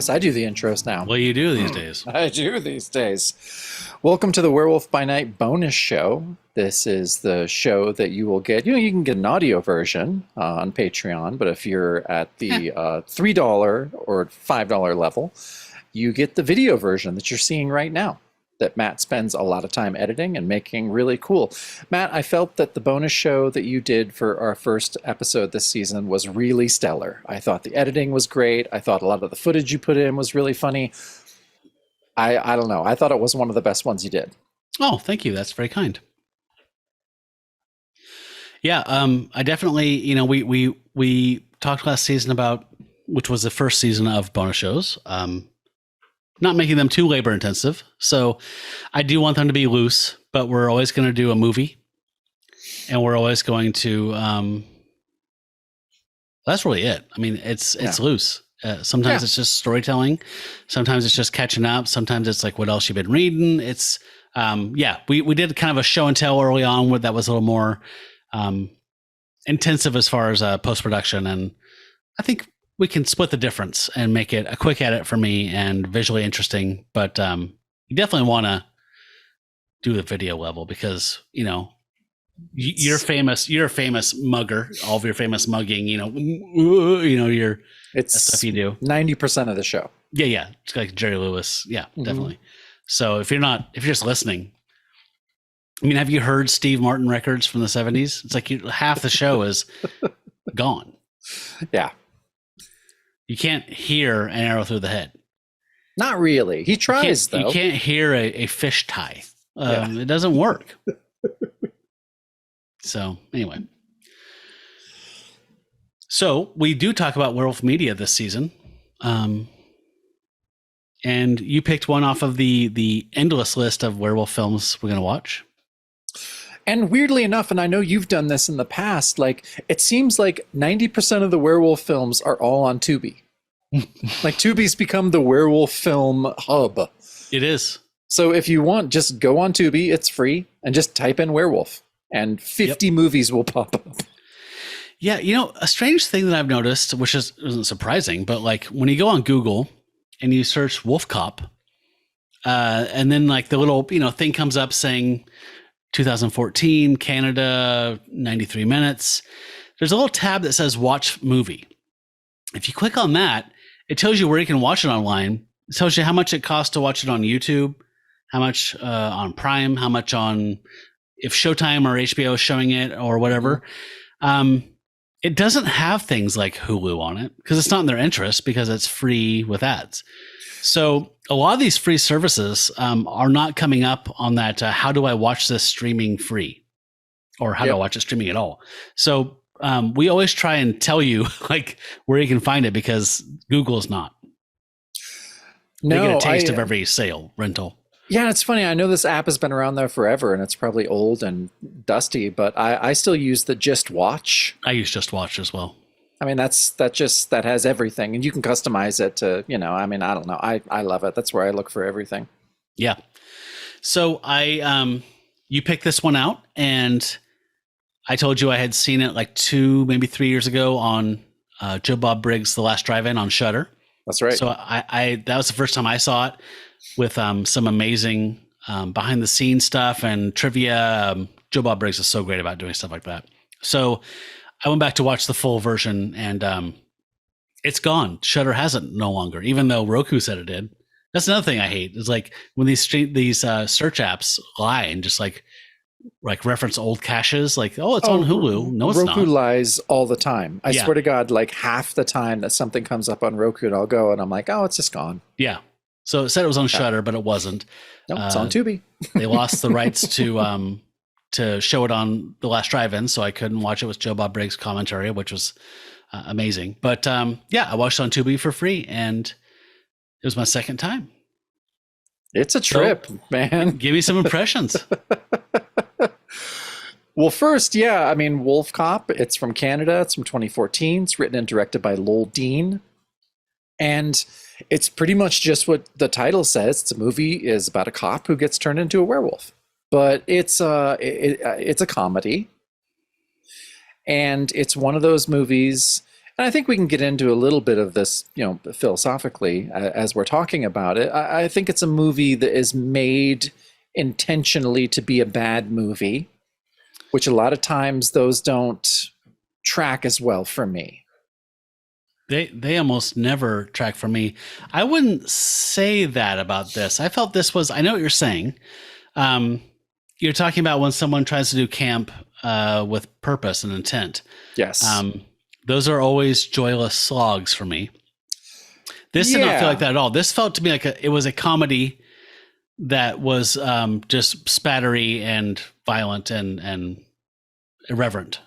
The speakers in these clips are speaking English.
guess I do the intros now. What do you do these days? I do these days. Welcome to the Werewolf by Night bonus show. This is the show that you will get. You can get an audio version on Patreon, but if you're at the $3 or $5 level, you get the video version that you're seeing right now, that Matt spends a lot of time editing and making really cool. Matt, I felt that the bonus show that you did for our first episode this season was really stellar. I thought the editing was great. I thought a lot of the footage you put in was really funny. I don't know. I thought it was one of the best ones you did. Oh, thank you. That's very kind. Yeah, I definitely, we talked last season about, which was the first season of bonus shows, not making them too labor intensive. So I do want them to be loose, but we're always going to do a movie, and we're always going to, that's really it. I mean, it's loose. Sometimes it's just storytelling. Sometimes it's just catching up. Sometimes it's like, what else you've been reading? It's, we did kind of a show and tell early on where that was a little more intensive as far as post-production. And I think we can split the difference and make it a quick edit for me and visually interesting. But you definitely want to do the video level because, you're a famous mugger, all of your famous mugging, it's stuff you do 90% of the show. Yeah. It's like Jerry Lewis. Yeah, definitely. So if you're just listening, I mean, have you heard Steve Martin records from the 70s? It's like half the show is gone. Yeah. You can't hear an arrow through the head. Not really. He tries, though. You can't hear a fish tie. It doesn't work. So anyway. So we do talk about werewolf media this season. And you picked one off of the endless list of werewolf films we're going to watch. And weirdly enough, and I know you've done this in the past, like it seems like 90% of the werewolf films are all on Tubi. Like Tubi's become the werewolf film hub. It is. So if you want, just go on Tubi, it's free, and just type in werewolf, and 50 movies will pop up. Yeah, a strange thing that I've noticed, which isn't surprising, but like when you go on Google and you search WolfCop, and then like the little thing comes up saying 2014 Canada 93 minutes. There's a little tab that says watch movie. If you click on that, it tells you where you can watch it online. It tells you how much it costs to watch it on YouTube, how much on Prime, how much on if Showtime or HBO is showing it or whatever. It doesn't have things like Hulu on it because it's not in their interest because it's free with ads. So a lot of these free services are not coming up on that. How do I watch this streaming free, or how do I watch it streaming at all? So we always try and tell you like where you can find it because Google's not. They get a taste of every sale rental. Yeah, it's funny. I know this app has been around there forever, and it's probably old and dusty, but I still use the Just Watch. I use Just Watch as well. I mean, that has everything, and you can customize it to, I mean, I don't know. I love it. That's where I look for everything. Yeah. So you picked this one out, and I told you I had seen it like 2, maybe 3 years ago on Joe Bob Briggs' The Last Drive-In on Shudder. That's right. So that was the first time I saw it with some amazing behind the scenes stuff and trivia. Joe Bob Briggs is so great about doing stuff like that. So I went back to watch the full version, and it's gone. Shudder has it no longer, even though Roku said it did. That's another thing I hate. Is like when these search apps lie and just like reference old caches. Like, oh, it's on Hulu. No, it's not. Roku lies all the time. I swear to God, like half the time that something comes up on Roku, and I'll go and I'm like, oh, it's just gone. Yeah. So it said it was on Shudder, but it wasn't. No, it's on Tubi. They lost the rights to show it on The Last Drive-In, so I couldn't watch it with Joe Bob Briggs' commentary, which was amazing. But I watched it on Tubi for free, and it was my second time. It's a trip, man. Give me some impressions. Well, first, I mean, WolfCop, it's from Canada. It's from 2014. It's written and directed by Lowell Dean. And it's pretty much just what the title says. It's a movie is about a cop who gets turned into a werewolf. But it's a comedy. And it's one of those movies And I think we can get into a little bit of this, philosophically as we're talking about it. I think it's a movie that is made intentionally to be a bad movie, which a lot of times those don't track as well for me. They almost never track for me. I wouldn't say that about this. I felt this was, I know what you're saying. You're talking about when someone tries to do camp with purpose and intent. Yes. Those are always joyless slogs for me. This did not feel like that at all. This felt to me like it was a comedy that was just spattery and violent and irreverent.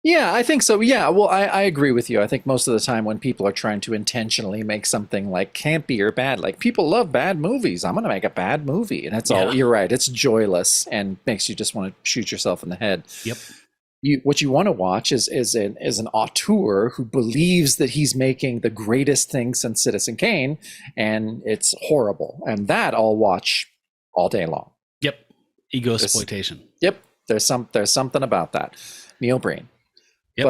Yeah, I think so. Yeah, well, I agree with you. I think most of the time when people are trying to intentionally make something like campy or bad, like people love bad movies. I'm going to make a bad movie. And that's all. You're right. It's joyless and makes you just want to shoot yourself in the head. Yep. What you want to watch is an auteur who believes that he's making the greatest thing since Citizen Kane, and it's horrible. And that I'll watch all day long. Yep. Ego exploitation. Yep. There's something about that. Neil Breen. Yep.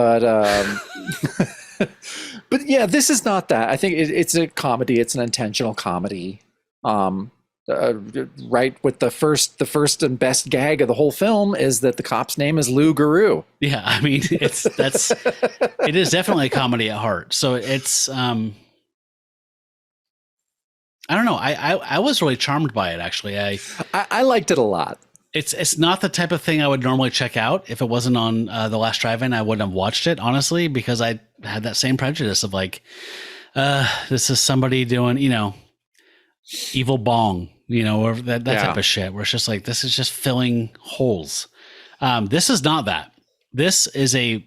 But yeah, this is not that. I think it's a comedy. It's an intentional comedy. Right, with the first and best gag of the whole film is that the cop's name is Lou Guru. Yeah, I mean it is definitely a comedy at heart. So it's I don't know. I was really charmed by it actually. I liked it a lot. It's not the type of thing I would normally check out. If it wasn't on the last drive-in, I wouldn't have watched it, honestly, because I had that same prejudice of like, this is somebody doing, evil bong, or that type of shit, where it's just like, this is just filling holes. This is not that. This is a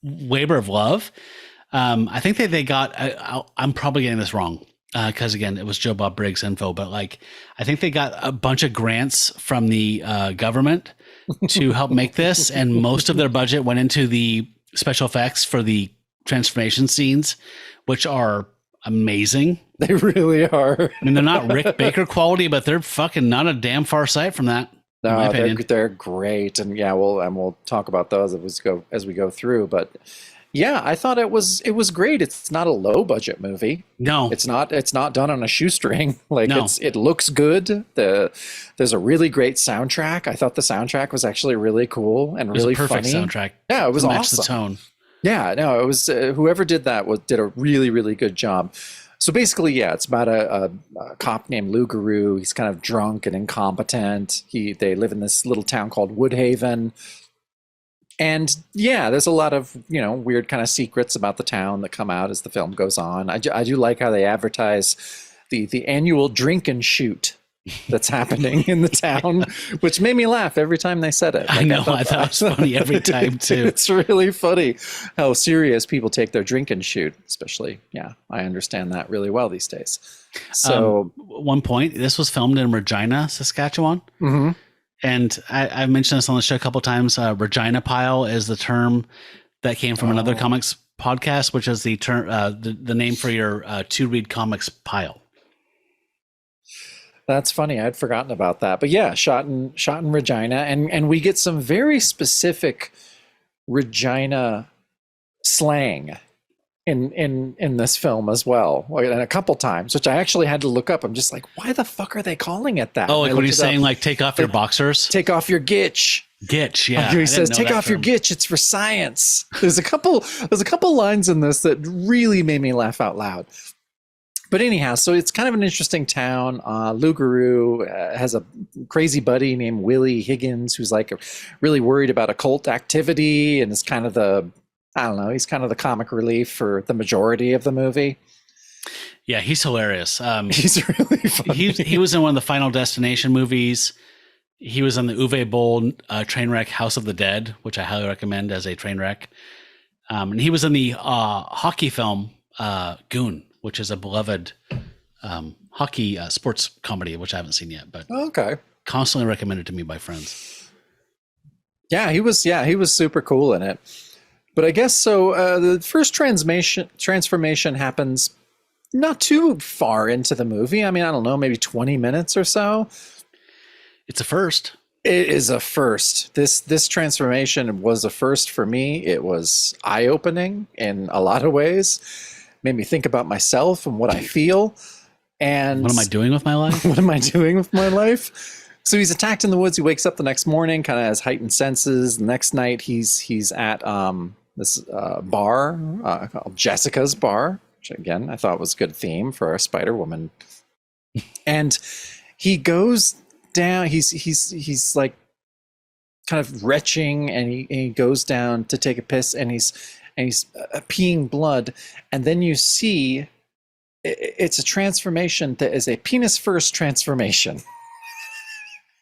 labor of love. I think that they got, I'm probably getting this wrong. Because again, it was Joe Bob Briggs info, but like I think they got a bunch of grants from the government to help make this, and most of their budget went into the special effects for the transformation scenes, which are amazing. They really are. I mean, they're not Rick Baker quality, but they're fucking not a damn far sight from that. No, they're great, and we'll talk about those as we go through, but. Yeah, I thought it was great. It's not a low budget movie. No, it's not done on a shoestring. It looks good. There's a really great soundtrack. I thought the soundtrack was actually really cool and really perfect funny. Soundtrack. Yeah, it was awesome. Match the tone. Yeah, no, it was whoever did that did a really, really good job. So basically, yeah, it's about a cop named Lou Guru. He's kind of drunk and incompetent. They live in this little town called Woodhaven. And yeah, there's a lot of, weird kind of secrets about the town that come out as the film goes on. I do like how they advertise the annual drink and shoot that's happening in the town, which made me laugh every time they said it. I know. I thought it was funny every time too. It's really funny how serious people take their drink and shoot, especially. Yeah, I understand that really well these days. So one point, this was filmed in Regina, Saskatchewan. Mm-hmm. And I've mentioned this on the show a couple of times. Regina pile is the term that came from another comics podcast, which is the term, the name for your to read comics pile. That's funny. I'd forgotten about that. But yeah, shot in Regina, and we get some very specific Regina slang in this film as well, and a couple times, which I actually had to look up. I'm just like, why the fuck are they calling it that? Oh, like what he's saying, like take off your boxers, take off your gitch. Gitch, yeah. He says, take off your gitch. It's for science. There's a couple lines in this that really made me laugh out loud. But anyhow, so it's kind of an interesting town. Lou Guru has a crazy buddy named Willie Higgins, who's like really worried about occult activity, and is kind of he's kind of the comic relief for the majority of the movie. Yeah, he's hilarious. He's really funny. He was in one of the Final Destination movies. He was on the Uwe Boll train wreck House of the Dead, which I highly recommend as a train wreck. And he was in the hockey film Goon, which is a beloved hockey sports comedy, which I haven't seen yet, but constantly recommended to me by friends. Yeah, he was super cool in it. But I guess so. The first transformation happens not too far into the movie. I mean, I don't know, maybe 20 minutes or so. It's a first. It is a first. This transformation was a first for me. It was eye-opening in a lot of ways. Made me think about myself and what I feel. And What am I doing with my life? what am I doing with my life? So he's attacked in the woods. He wakes up the next morning, kind of has heightened senses. The next night, he's at this bar called Jessica's Bar, which again I thought was a good theme for a Spider Woman. And he goes down. He's like kind of retching, and he goes down to take a piss, and he's peeing blood, and then you see it's a transformation that is a penis first transformation.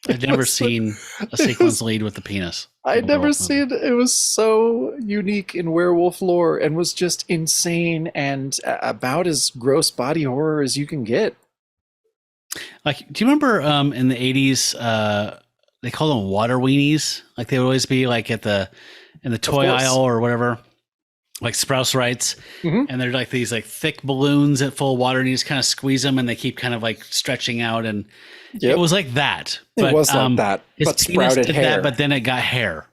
I've never seen a sequence lead with the penis. I'd never seen it. It was so unique in werewolf lore and was just insane and about as gross body horror as you can get. Like, do you remember in the 80s, they call them water weenies? Like they would always be like in the toy aisle or whatever, like Sprouse Rights. Mm-hmm. And they're like these like thick balloons at full water, and you just kind of squeeze them and they keep kind of like stretching out. And it was like that. But, it was like that, but sprouted hair. That, but then it got hair.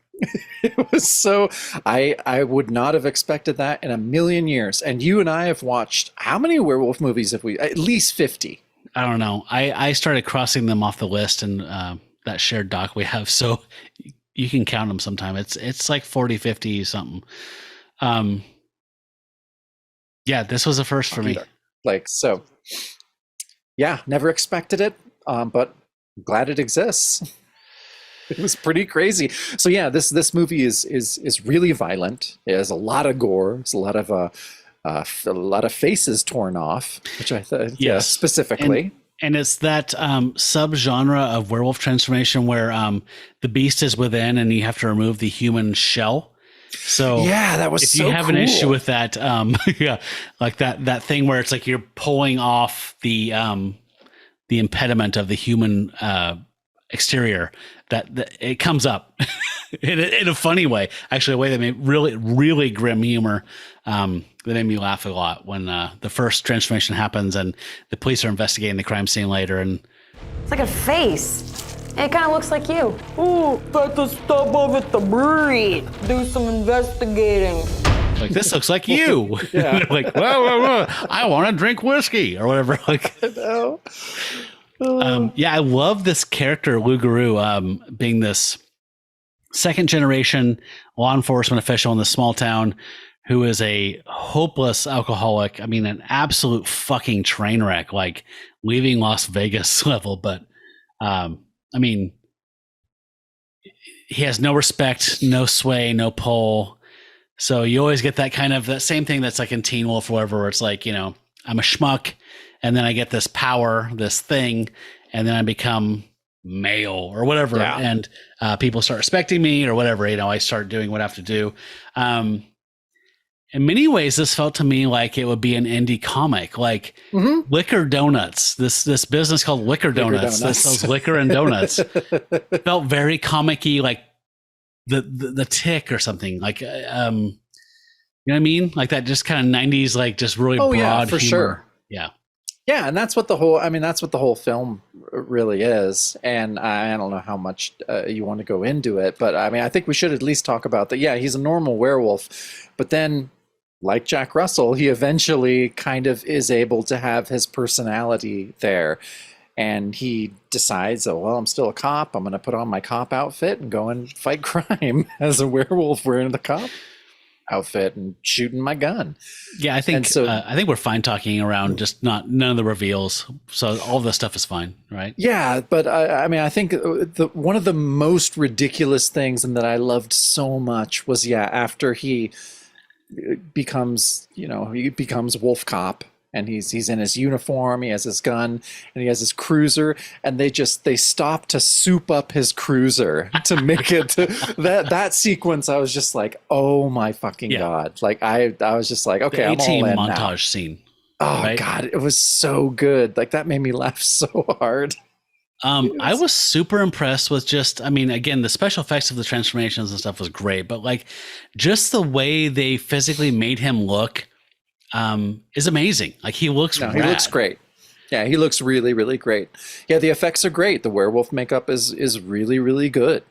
It was so, I would not have expected that in a million years. And you and I have watched, how many werewolf movies have we? At least 50. I don't know. I started crossing them off the list and that shared doc we have. So you can count them sometime. It's like 40, 50 something. Yeah, this was a first for me. Like, so yeah, never expected it. But glad it exists. It was pretty crazy. So yeah, this movie is really violent. It has a lot of gore. It's a lot of faces torn off, which I thought, yeah, specifically. And it's that subgenre of werewolf transformation where the beast is within, and you have to remove the human shell. So yeah, that was if so you have cool. an issue with that, yeah, like that thing where it's like you're pulling off the impediment of the human exterior, that it comes up in a funny way, actually a way that made really grim humor. That made me laugh a lot when the first transformation happens and the police are investigating the crime scene later, and it's like a face. It kind of looks like you. Ooh, got to stop over at the brewery, do some investigating. Like, this looks like you. Yeah. Like, whoa, I want to drink whiskey or whatever. Like, no. Yeah, I love this character, Lou Garou, being this second generation law enforcement official in this small town who is a hopeless alcoholic. I mean, an absolute fucking train wreck, like leaving Las Vegas level. But, I mean, he has no respect, no sway, no pull. So you always get that kind of that same thing that's like in Teen Wolf or whatever, where it's like, you know, I'm a schmuck, and then I get this power, this thing, and then I become male or whatever. Yeah. And people start respecting me or whatever, you know, I start doing what I have to do. In many ways, this felt to me like it would be an indie comic, like Liquor Donuts, this business called Liquor Donuts that sells liquor and donuts. Felt very comic-y, like the Tick or something, like, you know what I mean? Like that just kind of 90s, like just really broad yeah, for humor. Sure. Yeah. Yeah, and that's what the whole film really is. And I don't know how much you want to go into it, but I mean, I think we should at least talk about that. Yeah, he's a normal werewolf, but then, like Jack Russell, he eventually kind of is able to have his personality there. And he decides, oh, well, I'm still a cop. I'm going to put on my cop outfit and go and fight crime as a werewolf wearing the cop outfit and shooting my gun. Yeah, I think we're fine talking around just none of the reveals. So all this stuff is fine, right? Yeah, but I mean, I think one of the most ridiculous things and that I loved so much was, after he becomes WolfCop, and he's in his uniform, he has his gun, and he has his cruiser, and they stop to soup up his cruiser to make it to that sequence. I was just like, oh my fucking God. Like I was just like, okay, I'm all in montage now. Scene. Oh right? God, it was so good. Like that made me laugh so hard. I was super impressed with again, the special effects of the transformations and stuff was great, but like just the way they physically made him look is amazing. Like he looks rad. He looks great. Yeah, he looks really, really great. Yeah, the effects are great. The werewolf makeup is really, really good.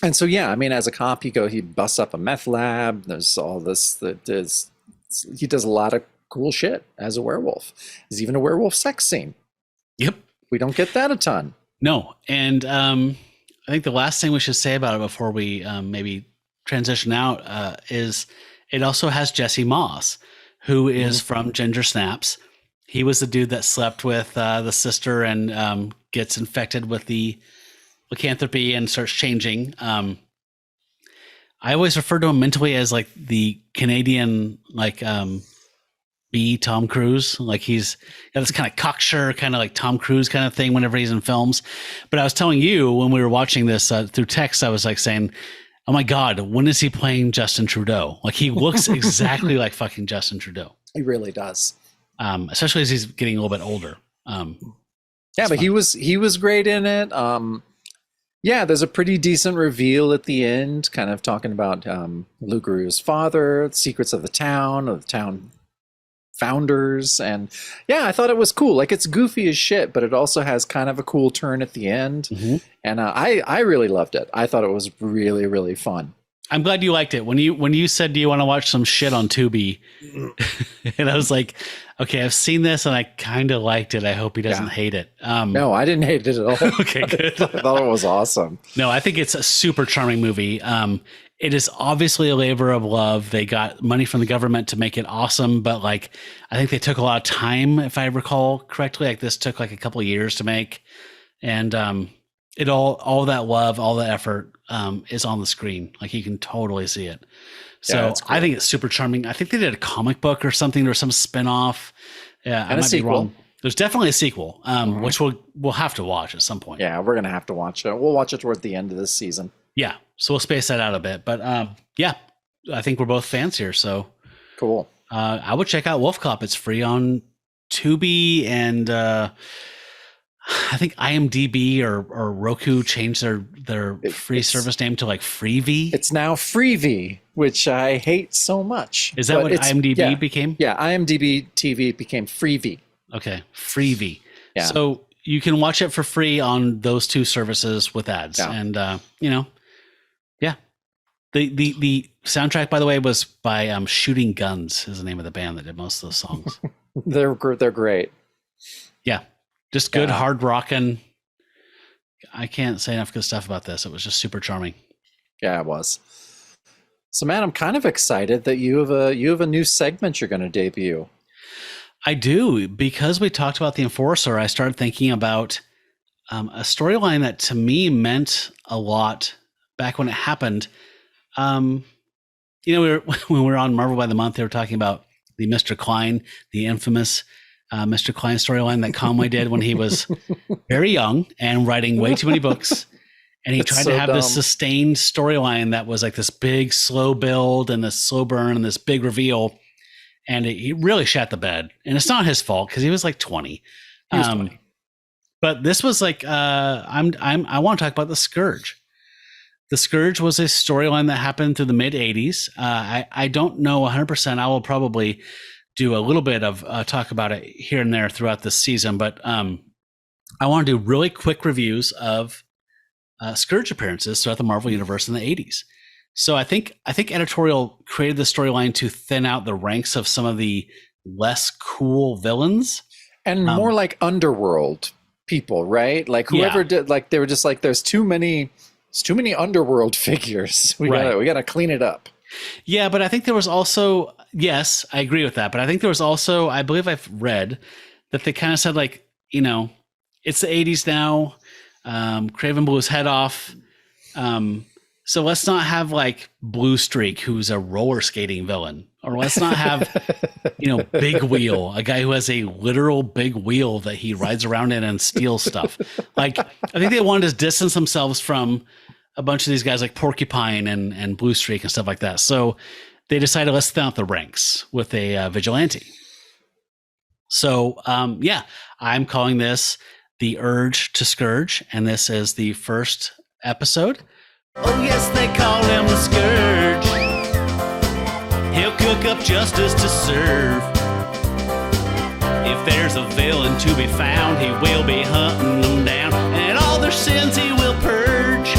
And so, yeah, I mean, as a cop, he busts up a meth lab. There's all this he does a lot of cool shit as a werewolf. There's even a werewolf sex scene. Yep. We don't get that a ton. No. And I think the last thing we should say about it before we maybe transition out is it also has Jesse Moss, who is from Ginger Snaps. He was the dude that slept with the sister and gets infected with the lycanthropy and starts changing. I always refer to him mentally as like the Canadian, like B Tom Cruise. Like he's got this kind of cocksure, kind of like Tom Cruise kind of thing whenever he's in films. But I was telling you when we were watching this through text, I was like saying, oh my God, when is he playing Justin Trudeau? Like he looks exactly like fucking Justin Trudeau. He really does. Especially as he's getting a little bit older. Yeah, but fun. he was great in it. Yeah, there's a pretty decent reveal at the end, kind of talking about Lou Guru's father, secrets of the town founders, and yeah, I thought it was cool. Like it's goofy as shit, but it also has kind of a cool turn at the end, and I really loved it. I thought it was really, really fun. I'm glad you liked it. When you said, do you want to watch some shit on Tubi? And I was like, okay, I've seen this and I kind of liked it. I hope he doesn't hate it. No, I didn't hate it at all. Okay, good. I thought it was awesome. No, I think it's a super charming movie. It is obviously a labor of love. They got money from the government to make it awesome, but like, I think they took a lot of time, if I recall correctly. Like this took like a couple of years to make. And it all that love, all the effort is on the screen. Like you can totally see it. So yeah, I think it's super charming. I think they did a comic book or something. There's some spinoff. Yeah, and I might be wrong. There's definitely a sequel, which we'll have to watch at some point. Yeah, we're gonna have to watch it. We'll watch it toward the end of this season. Yeah, so we'll space that out a bit. But yeah, I think we're both fans here. So cool. I would check out WolfCop. It's free on Tubi and. I think IMDb or Roku changed their free service name to like Freevee. It's now Freevee, which I hate so much. Is that what IMDb became? Yeah, IMDb TV became Freevee. Okay, Freevee. Yeah. So you can watch it for free on those two services with ads. Yeah. And yeah. The soundtrack, by the way, was by Shooting Guns, is the name of the band that did most of those songs. They're great. Yeah. Just good, hard rocking. I can't say enough good stuff about this. It was just super charming. Yeah, it was. So, man, I'm kind of excited that you have a new segment you're going to debut. I do, because we talked about the Enforcer. I started thinking about a storyline that to me meant a lot back when it happened. When we were on Marvel by the Month, they were talking about the Mr. Klein, the infamous Mr. Klein storyline that Conway did when he was very young and writing way too many books. And he tried to have this sustained storyline that was like this big slow build and this slow burn and this big reveal. And he really shat the bed. And it's not his fault because he was like 20. He was 20. But this was like, I want to talk about the Scourge. The Scourge was a storyline that happened through the mid 80s. I don't know 100%. I will probably do a little bit of talk about it here and there throughout this season, but I want to do really quick reviews of Scourge appearances throughout the Marvel Universe in the 80s. So I think editorial created the storyline to thin out the ranks of some of the less cool villains. And more like underworld people, right? Like whoever did, like they were just like, there's too many underworld figures. We gotta clean it up. Yeah, but I think there was also, yes, I agree with that. But I think there was also, I believe I've read that they kind of said like, it's the 80s now. Craven blew his head off. So let's not have like Blue Streak, who's a roller skating villain, or let's not have, Big Wheel, a guy who has a literal big wheel that he rides around in and steals stuff. Like, I think they wanted to distance themselves from a bunch of these guys like Porcupine and Blue Streak and stuff like that. So they decided let's thin out the ranks with a vigilante. So, I'm calling this The Urge to Scourge, and this is the first episode. Oh, yes, they call him the Scourge. He'll cook up justice to serve. If there's a villain to be found, he will be hunting them down, and all their sins he will purge.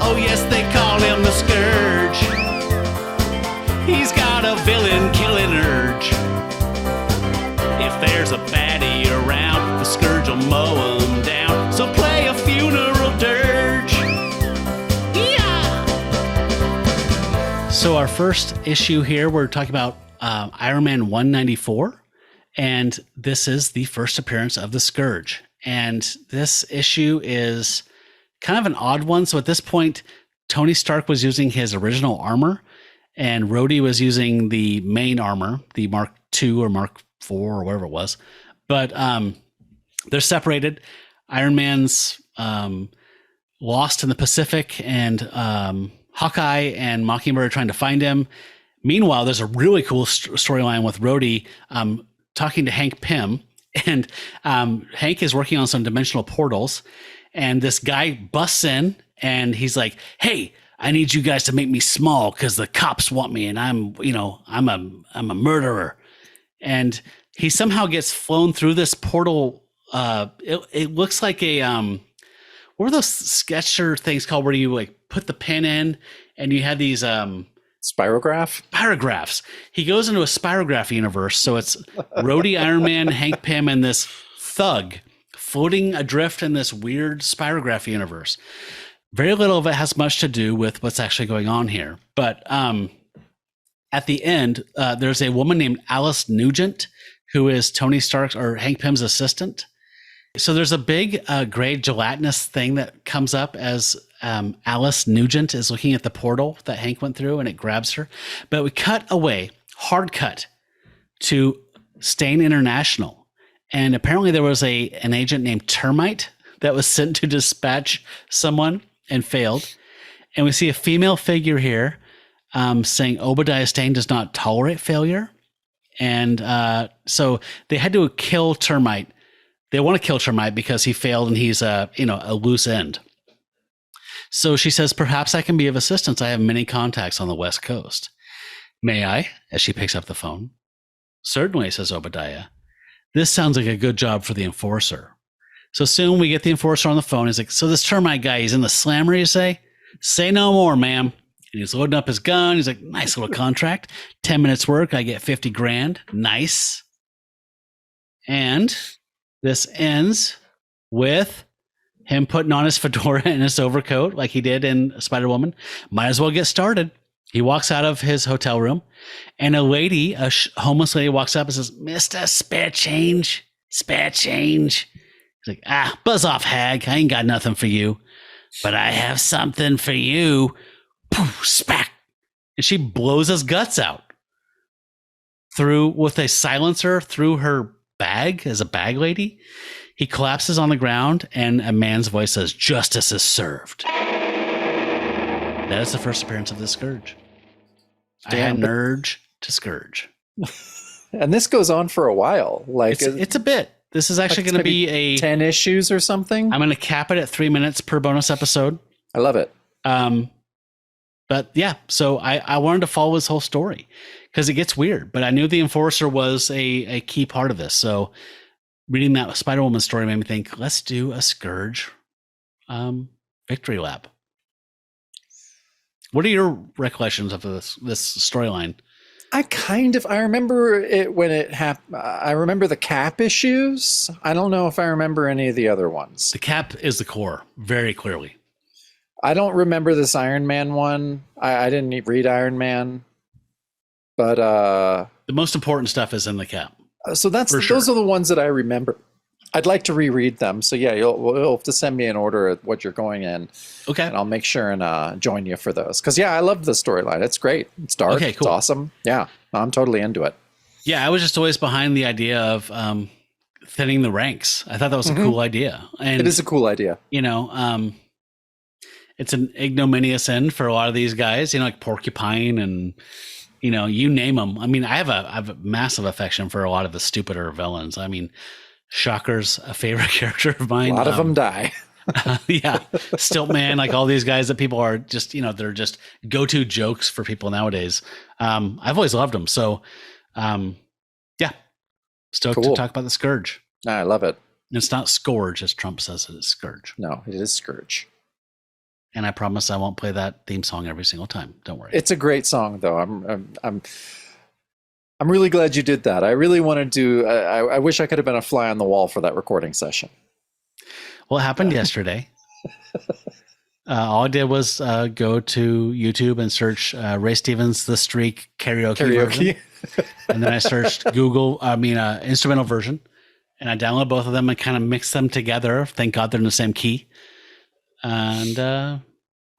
Oh yes, they call him the Scourge. He's got a villain killing urge. If there's a baddie around, the Scourge will mow him down. So play a funeral dirge. Yeah! So our first issue here, we're talking about Iron Man 194. And this is the first appearance of the Scourge. And this issue is kind of an odd one. So at this point, Tony Stark was using his original armor, and Rhodey was using the main armor, the Mark II or Mark IV or whatever it was. But they're separated. Iron Man's lost in the Pacific, and Hawkeye and Mockingbird are trying to find him. Meanwhile, there's a really cool storyline with Rhodey talking to Hank Pym, and Hank is working on some dimensional portals, and this guy busts in, and he's like, "Hey, I need you guys to make me small because the cops want me, and I'm a murderer." And he somehow gets flown through this portal. It looks like a what are those sketcher things called, where you like put the pin in, and you have these Spirographs. He goes into a spirograph universe. So it's Rhodey, Iron Man, Hank Pym, and this thug floating adrift in this weird spirograph universe. Very little of it has much to do with what's actually going on here. But at the end, there's a woman named Alice Nugent, who is Tony Stark's or Hank Pym's assistant. So there's a big gray gelatinous thing that comes up as Alice Nugent is looking at the portal that Hank went through, and it grabs her. But we cut away, hard cut, to Stain International. And apparently there was an agent named Termite that was sent to dispatch someone and failed. And we see a female figure here saying Obadiah Stane does not tolerate failure. And so they had to kill Termite. They want to kill Termite because he failed and he's a loose end. So she says, "Perhaps I can be of assistance. I have many contacts on the West Coast. May I?" As she picks up the phone. "Certainly," says Obadiah. "This sounds like a good job for the Enforcer." So soon we get the Enforcer on the phone. He's like, "So this Termite guy, he's in the slammer, you say?" "Say no more, ma'am." And he's loading up his gun. He's like, "Nice little contract. 10 minutes work. I get 50 grand. Nice." And this ends with him putting on his fedora and his overcoat like he did in Spider-Woman. Might as well get started. He walks out of his hotel room, and a lady, homeless lady, walks up and says, "Mister, spare change, spare change." He's like, "Buzz off, hag. I ain't got nothing for you, but I have something for you." Poof, smack. And she blows his guts out with a silencer through her bag as a bag lady. He collapses on the ground, and a man's voice says, "Justice is served." That is the first appearance of the Scourge. I had an urge to Scourge. And this goes on for a while. Like it's a bit. This is actually going to be 10 issues or something. I'm going to cap it at 3 minutes per bonus episode. I love it. But yeah, so I wanted to follow this whole story because it gets weird. But I knew the Enforcer was a key part of this. So reading that Spider-Woman story made me think, let's do a Scourge victory lap. What are your recollections of this storyline? I remember it when it happened. I remember the Cap issues. I don't know if I remember any of the other ones. The Cap is the core, very clearly. I don't remember this Iron Man one. I didn't read Iron Man, but the most important stuff is in the Cap. So those are the ones that I remember. I'd like to reread them. So yeah, you'll have to send me an order of what you're going in. Okay. And I'll make sure and join you for those. Because yeah, I love the storyline. It's great. It's dark. Okay, cool. It's awesome. Yeah, I'm totally into it. Yeah, I was just always behind the idea of thinning the ranks. I thought that was a cool idea. And it is a cool idea. It's an ignominious end for a lot of these guys. Like Porcupine and you name them. I mean, I have a massive affection for a lot of the stupider villains. I mean, Shocker's a favorite character of mine. A lot of them die. Yeah. Stiltman, like all these guys that people are just, they're just go-to jokes for people nowadays. I've always loved them. So, yeah. Stoked to Cool. talk about the Scourge. I love it. It's not Scourge, as Trump says it is Scourge. No, it is Scourge. And I promise I won't play that theme song every single time. Don't worry. It's a great song, though. I'm really glad you did that. I really wanted to. I wish I could have been a fly on the wall for that recording session. Well, it happened yesterday. All I did was go to YouTube and search Ray Stevens' The Streak karaoke version. And then I searched instrumental version. And I downloaded both of them and kind of mixed them together. Thank God they're in the same key. And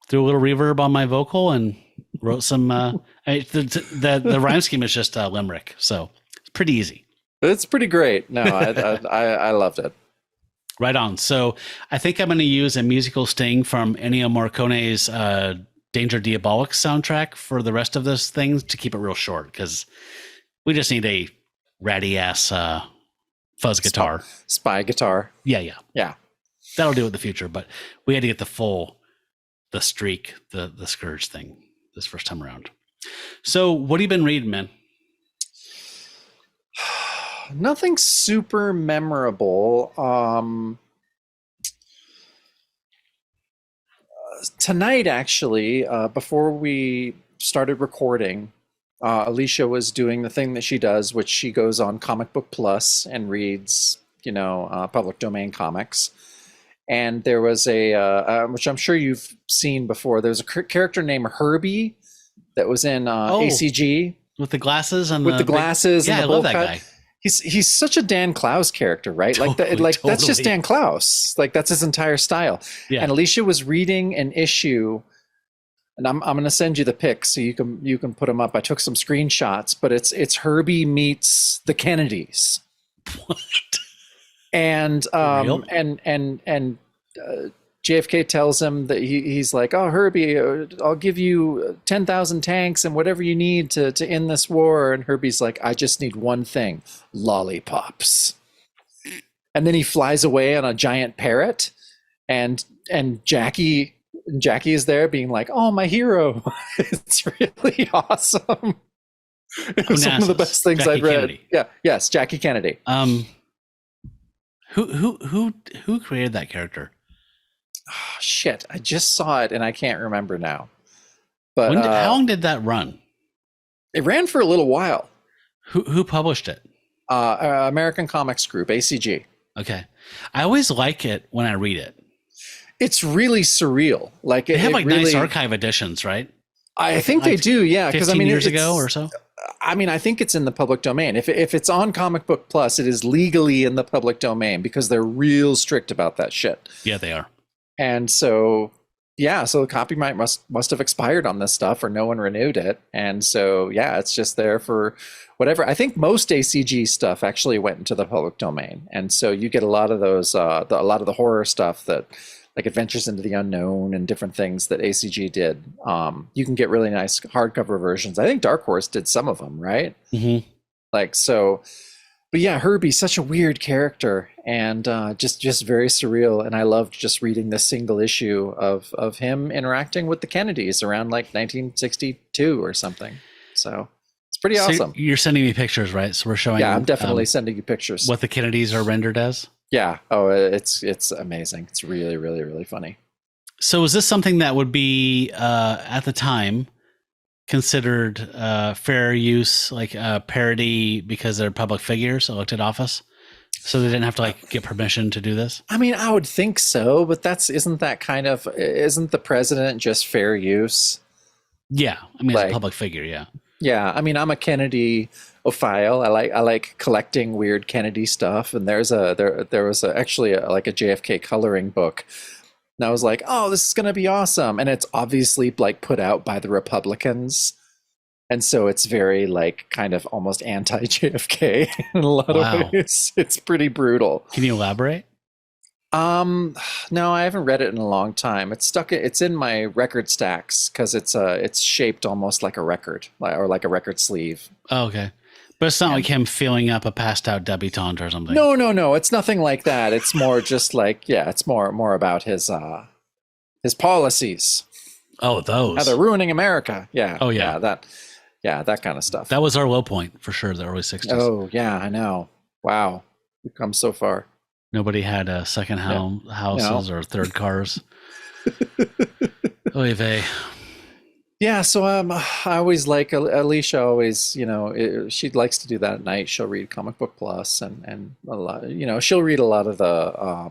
threw a little reverb on my vocal and wrote some. The rhyme scheme is just limerick. So it's pretty easy. It's pretty great. No, I loved it. Right on. So I think I'm going to use a musical sting from Ennio Morricone's Danger Diabolic soundtrack for the rest of this thing to keep it real short, because we just need a ratty ass fuzz guitar. Spy guitar. Yeah. That'll do it in the future, but we had to get the streak, the Scourge thing this first time around. So what have you been reading, man? Nothing super memorable. Tonight, actually, before we started recording, Alicia was doing the thing that she does, which she goes on Comic Book Plus and reads, public domain comics. And there was which I'm sure you've seen before. There's a character named Herbie that was in ACG with the glasses and the glasses. Yeah, and the I love that cut. guy. He's such a Dan Clowes character, right? Totally. That's just Dan Clowes. Like, that's his entire style. Yeah. And Alicia was reading an issue, and I'm going to send you the pics so you can put them up. I took some screenshots, but it's Herbie meets the Kennedys. What? And JFK tells him that he's like, oh, Herbie, I'll give you 10,000 tanks and whatever you need to end this war. And Herbie's like, I just need one thing, lollipops. And then he flies away on a giant parrot, and Jackie is there being like, oh, my hero. It's really awesome. It was one of the best things I've read. Kennedy. Yeah. Yes. Jackie Kennedy. Who created that character? Oh, shit, I just saw it and I can't remember now. But how long did that run? It ran for a little while. Who published it? American Comics Group, ACG. Okay, I always like it when I read it. It's really surreal. Like, they have really, nice archive editions, right? I think they do, yeah. Because 15 years ago or so. I mean, I think it's in the public domain. If it's on Comic Book Plus, it is legally in the public domain because they're real strict about that shit. Yeah, they are. And so, yeah, so the copyright must have expired on this stuff, or no one renewed it. And so, yeah, it's just there for whatever. I think most ACG stuff actually went into the public domain. And so you get a lot of those, a lot of the horror stuff that, like Adventures into the Unknown and different things that ACG did. You can get really nice hardcover versions. I think Dark Horse did some of them, right? Mm-hmm. Like, so, but yeah, Herbie's such a weird character, and just very surreal. And I loved just reading this single issue of him interacting with the Kennedys around like 1962 or something. So it's pretty awesome. You're sending me pictures, right? So we're showing. Yeah, I'm definitely sending you pictures. What the Kennedys are rendered as. Yeah. Oh, it's amazing. It's really, really, really funny. So is this something that would be at the time considered fair use, like parody, because they're public figures, elected office? So they didn't have to get permission to do this? I mean, I would think so, but isn't the president just fair use? Yeah. I mean, it's a public figure. Yeah. Yeah. I mean, I'm a Kennedy-ophile. I like collecting weird Kennedy stuff. And there was actually a JFK coloring book. And I was like, oh, this is going to be awesome. And it's obviously put out by the Republicans. And so it's very kind of almost anti-JFK in a lot of ways. It's pretty brutal. Can you elaborate? No, I haven't read it in a long time. It's in my record stacks because it's shaped almost like a record, or like a record sleeve. Oh, okay. But it's not like him filling up a passed out debutante or something. No. It's nothing like that. It's more just it's more about his policies. Oh, those. How they're ruining America. Yeah. Oh, yeah. That kind of stuff. That was our low point for sure, the early 60s. Oh, yeah, I know. Wow, we've come so far. Nobody had second houses or third cars. Oy vey. Yeah, so I always like Alicia. Always, she likes to do that at night. She'll read Comic Book Plus, and a lot. She'll read a lot of the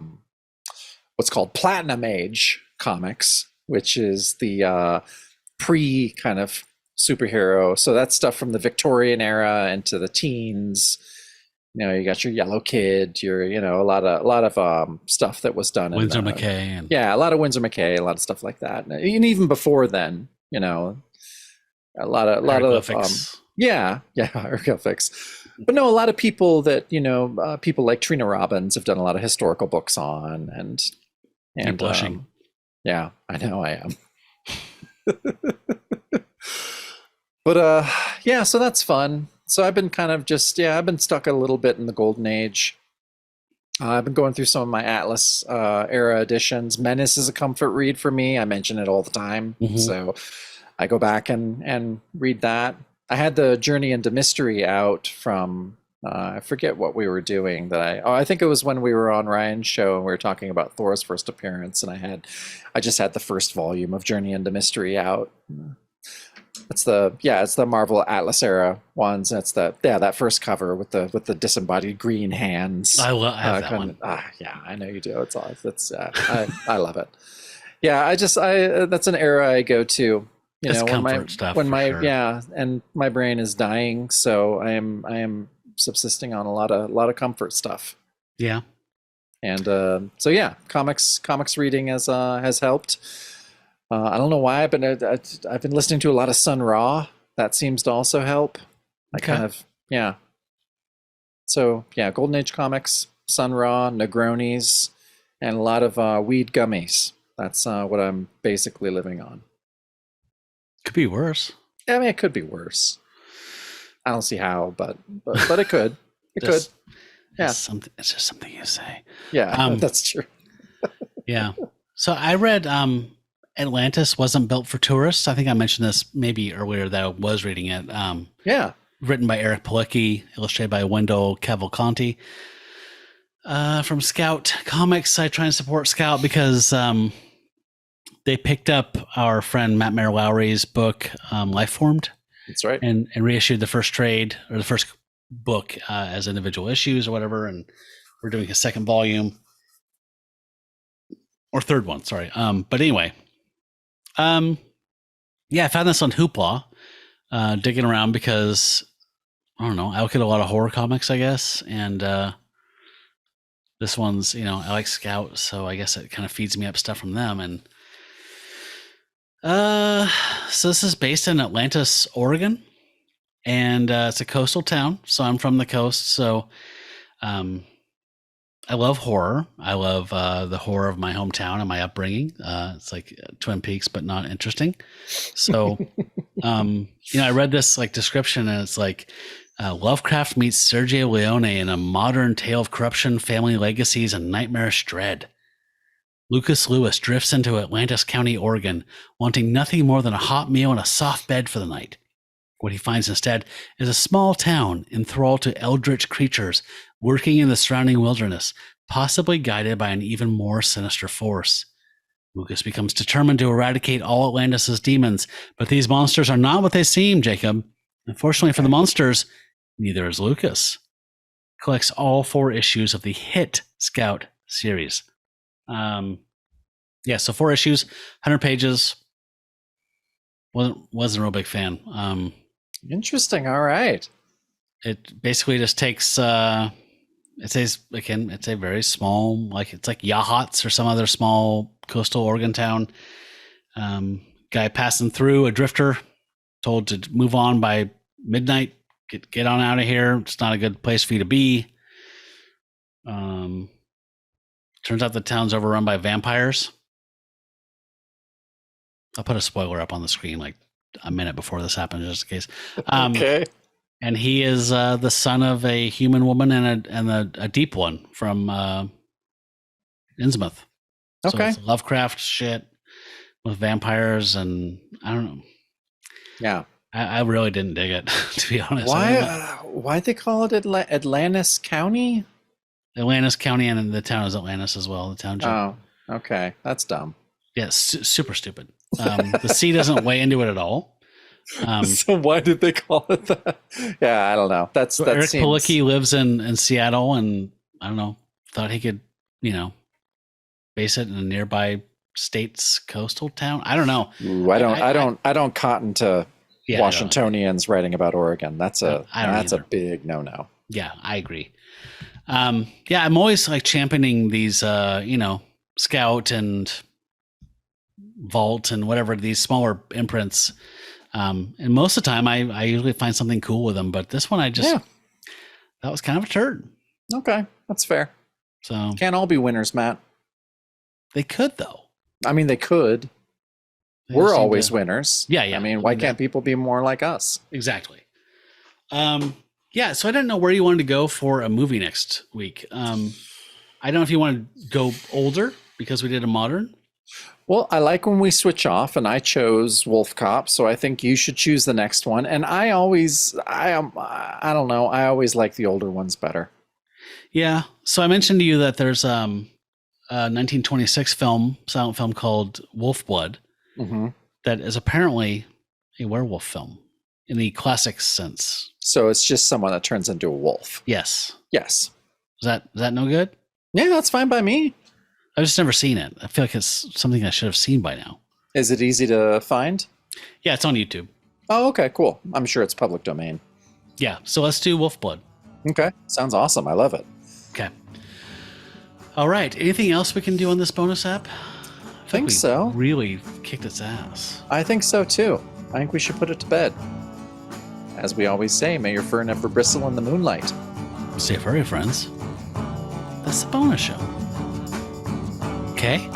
what's called Platinum Age comics, which is the pre kind of superhero. So that's stuff from the Victorian era into the teens. You got your Yellow Kid, your a lot of stuff that was done Winsor in McKay, and a lot of Winsor McKay, a lot of stuff like that, and even before then, a lot of hieroglyphics. But no, a lot of people that people like Trina Robbins have done a lot of historical books on, and blushing. Yeah, I know I am. But yeah, so that's fun. So I've been kind of I've been stuck a little bit in the Golden Age. I've been going through some of my Atlas era editions. Menace is a comfort read for me. I mention it all the time. Mm-hmm. So I go back and read that. I had the Journey into Mystery out from, I forget what we were doing I think it was when we were on Ryan's show and we were talking about Thor's first appearance, and I just had the first volume of Journey into Mystery out. It's the Marvel Atlas era ones. That's that first cover with the disembodied green hands. I have that one. Yeah, I know you do. It's I love it. Yeah, that's an era I go to. And my brain is dying, so I am subsisting on a lot of comfort stuff. Yeah. And so yeah, comics reading has helped. I don't know why, but I've been listening to a lot of Sun Ra. That seems to also help. So yeah, Golden Age comics, Sun Ra, Negronis, and a lot of weed gummies. That's what I'm basically living on. Could be worse. I mean, it could be worse. I don't see how, but it could. It could. Yeah. It's just something you say. Yeah, that's true. Yeah. So I read Atlantis Wasn't Built for Tourists. I think I mentioned this maybe earlier that I was reading it. Yeah. Written by Eric Palicki, illustrated by Wendell Cavalcanti. From Scout Comics. I try and support Scout because they picked up our friend Matt Mayer Lowry's book, Lifeformed. That's right. And reissued the first trade or the first book as individual issues or whatever. And we're doing a second volume or third one. Sorry. But anyway, yeah, I found this on Hoopla, digging around because I don't know, I look at a lot of horror comics, I guess. And, this one's, I like Scout, so I guess it kind of feeds me up stuff from them. And, so this is based in Atlantis, Oregon, and it's a coastal town. So I'm from the coast. So I love horror. I love the horror of my hometown and my upbringing. It's like Twin Peaks, but not interesting. So, I read this description, and it's like Lovecraft meets Sergio Leone in a modern tale of corruption, family legacies, and nightmarish dread. Lucas Lewis drifts into Atlantis County, Oregon, wanting nothing more than a hot meal and a soft bed for the night. What he finds instead is a small town enthralled to eldritch creatures lurking in the surrounding wilderness, possibly guided by an even more sinister force. Lucas becomes determined to eradicate all Atlantis' demons, but these monsters are not what they seem, Jacob. Unfortunately for the monsters, neither is Lucas. Collects all 4 issues of the hit Scout series. So 4 issues, 100 pages. Wasn't a real big fan. Interesting. All right. It basically just takes it's a very small, it's like Yachats or some other small coastal Oregon town. Guy passing through, a drifter, told to move on by midnight, get on out of here. It's not a good place for you to be. Turns out the town's overrun by vampires. I'll put a spoiler up on the screen like a minute before this happens, just in case. Okay. And he is the son of a human woman and a deep one from Innsmouth. Okay. So it's Lovecraft shit with vampires, and I don't know. Yeah. I really didn't dig it, to be honest. Why'd they call it Atlantis County? Atlantis County, and the town is Atlantis as well. The township. Oh, okay. That's dumb. Yeah, super stupid. The sea doesn't weigh into it at all. So why did they call it that? Yeah, I don't know. That Eric seems... Palicki lives in Seattle, and I don't know, thought he could, base it in a nearby state's coastal town. I don't know. Ooh, I don't cotton to Washingtonians writing about Oregon. That's a big no-no. Yeah, I agree. I'm always like championing these, Scout and Vault and whatever, these smaller imprints. And most of the time I usually find something cool with them, but this one that was kind of a turd. Okay, that's fair. So can't all be winners, Matt. They could, though. I mean, they could. We're always winners. Yeah. I mean, why can't people be more like us? Exactly. So I didn't know where you wanted to go for a movie next week. I don't know if you want to go older because we did a modern. Well, I like when we switch off, and I chose WolfCop, so I think you should choose the next one. And I don't know, I always like the older ones better. Yeah. So I mentioned to you that there's a 1926 silent film called Wolf Blood that is apparently a werewolf film in the classic sense. So it's just someone that turns into a wolf. Yes. Yes. Is that no good? Yeah, that's fine by me. I've just never seen it. I feel like it's something I should have seen by now. Is it easy to find? Yeah, it's on YouTube. Oh, okay, cool. I'm sure it's public domain. Yeah, so let's do Wolf Blood. Okay, sounds awesome. I love it. Okay. All right. Anything else we can do on this bonus app? I think so. Really kicked its ass. I think so too. I think we should put it to bed. As we always say, may your fur never bristle in the moonlight. Stay furry, friends. That's the bonus show. Okay?